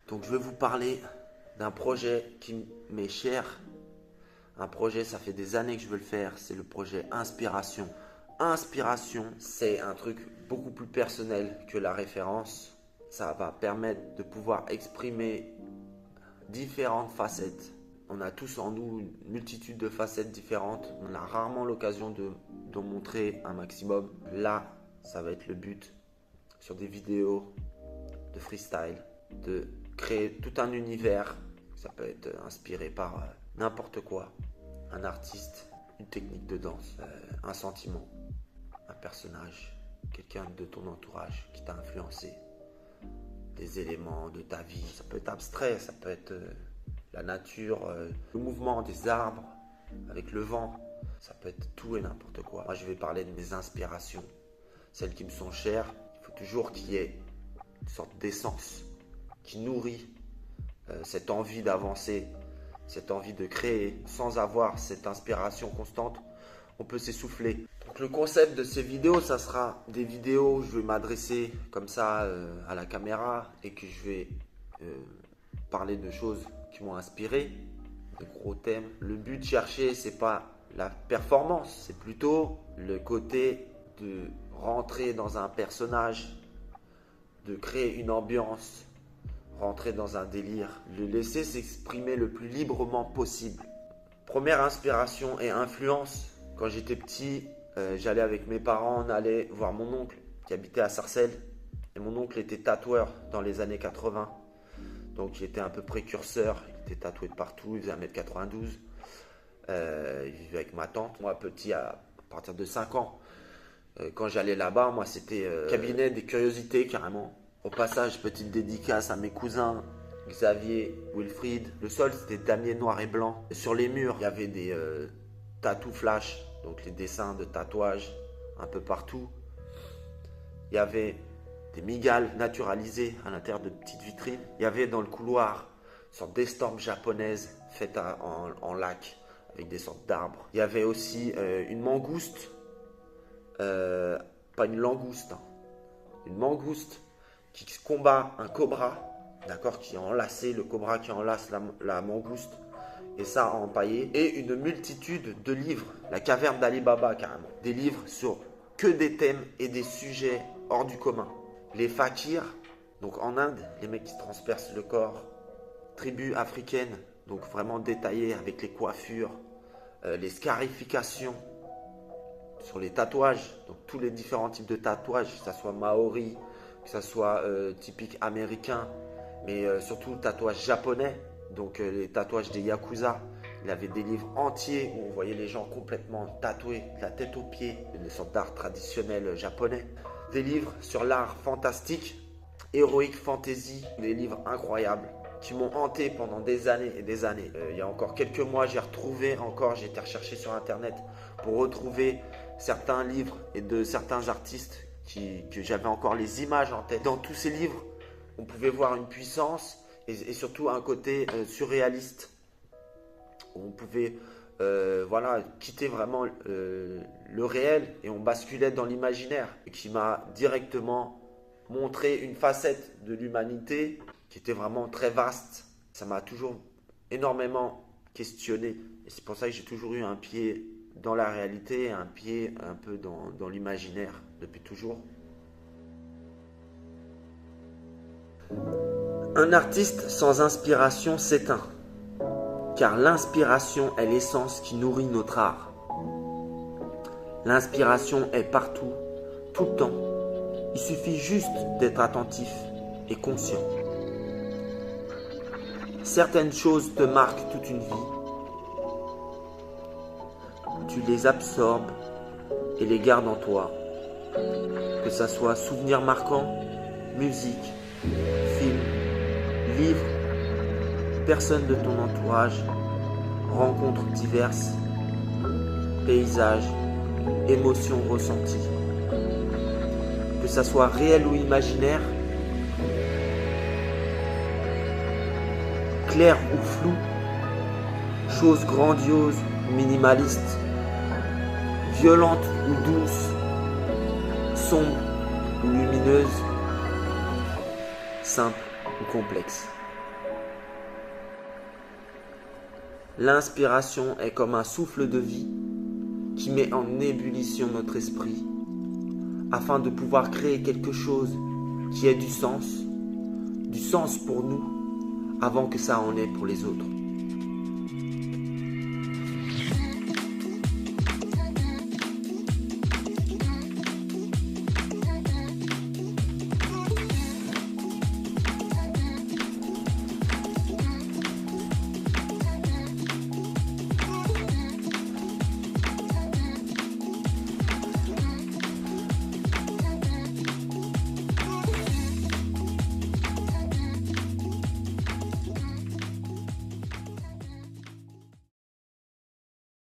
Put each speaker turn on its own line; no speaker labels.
Donc je vais vous parler d'un projet qui m'est cher. Un projet, ça fait des années que je veux le faire. C'est le projet Inspiration. Inspiration, c'est un truc beaucoup plus personnel que la référence. Ça va permettre de pouvoir exprimer différentes facettes. On a tous en nous une multitude de facettes différentes. On a rarement l'occasion d'en montrer un maximum. Là, ça va être le but sur des vidéos de freestyle, de créer tout un univers. Ça peut être inspiré par n'importe quoi. Un artiste, une technique de danse, un sentiment, un personnage, quelqu'un de ton entourage qui t'a influencé, des éléments de ta vie. Ça peut être abstrait, ça peut être la nature, le mouvement des arbres avec le vent. Ça peut être tout et n'importe quoi. Moi, je vais parler de mes inspirations, celles qui me sont chères. Il faut toujours qu'il y ait une sorte d'essence qui nourrit cette envie d'avancer, cette envie de créer. Sans avoir cette inspiration constante, on peut s'essouffler. Donc le concept de ces vidéos, ça sera des vidéos où je vais m'adresser comme ça à la caméra et que je vais parler de choses qui m'ont inspiré, de gros thèmes. Le but cherché, c'est pas la performance, c'est plutôt le côté de rentrer dans un personnage, de créer une ambiance, rentrer dans un délire, le laisser s'exprimer le plus librement possible. Première inspiration et influence, quand j'étais petit, j'allais avec mes parents, on allait voir mon oncle qui habitait à Sarcelles. Et mon oncle était tatoueur dans les années 80. Donc il était un peu précurseur, il était tatoué de partout, il faisait 1m92. Il vivait avec ma tante. Moi petit, à partir de 5 ans, quand j'allais là-bas, moi c'était cabinet des curiosités carrément. Au passage, petite dédicace à mes cousins, Xavier, Wilfried. Le sol, c'était damier noir et blanc. Et sur les murs, il y avait des tatous flash, donc les dessins de tatouages un peu partout. Il y avait des migales naturalisées à l'intérieur de petites vitrines. Il y avait dans le couloir une sorte d'estampe japonaise faite en lac avec des sortes d'arbres. Il y avait aussi une mangouste, pas une langouste, hein, une mangouste qui combat un cobra, d'accord, qui a enlacé le cobra, qui enlace la mangouste, et ça empaillé, et une multitude de livres, la caverne d'Ali Baba carrément, des livres sur que des thèmes et des sujets hors du commun. Les fakirs, donc en Inde, les mecs qui transpercent le corps, tribus africaines, donc vraiment détaillées avec les coiffures, les scarifications sur les tatouages, donc tous les différents types de tatouages, que ce soit maori, que ce soit typique américain, mais surtout le tatouage japonais, donc les tatouages des Yakuza. Il avait des livres entiers où on voyait les gens complètement tatoués de la tête aux pieds, une sorte d'art traditionnel japonais. Des livres sur l'art fantastique, héroïque fantasy, des livres incroyables qui m'ont hanté pendant des années et des années. Il y a encore quelques mois, j'ai été recherché sur internet pour retrouver certains livres et de certains artistes que j'avais encore les images en tête. Dans tous ces livres, on pouvait voir une puissance et surtout un côté surréaliste. On pouvait voilà, quitter vraiment le réel et on basculait dans l'imaginaire, qui m'a directement montré une facette de l'humanité qui était vraiment très vaste. Ça m'a toujours énormément questionné et c'est pour ça que j'ai toujours eu un pied dans la réalité et un pied un peu dans l'imaginaire depuis toujours. Un artiste sans inspiration s'éteint, car l'inspiration est l'essence qui nourrit notre art. L'inspiration est partout, tout le temps. Il suffit juste d'être attentif et conscient. Certaines choses te marquent toute une vie. Tu les absorbes et les gardes en toi. Que ça soit souvenirs marquants, musique, film, livre, personnes de ton entourage, rencontres diverses, paysages, émotions ressenties. Que ça soit réel ou imaginaire, clair ou flou, choses grandioses ou minimalistes, violentes ou douces, sombres ou lumineuses, simples ou complexes. L'inspiration est comme un souffle de vie qui met en ébullition notre esprit afin de pouvoir créer quelque chose qui ait du sens pour nous avant que ça en ait pour les autres.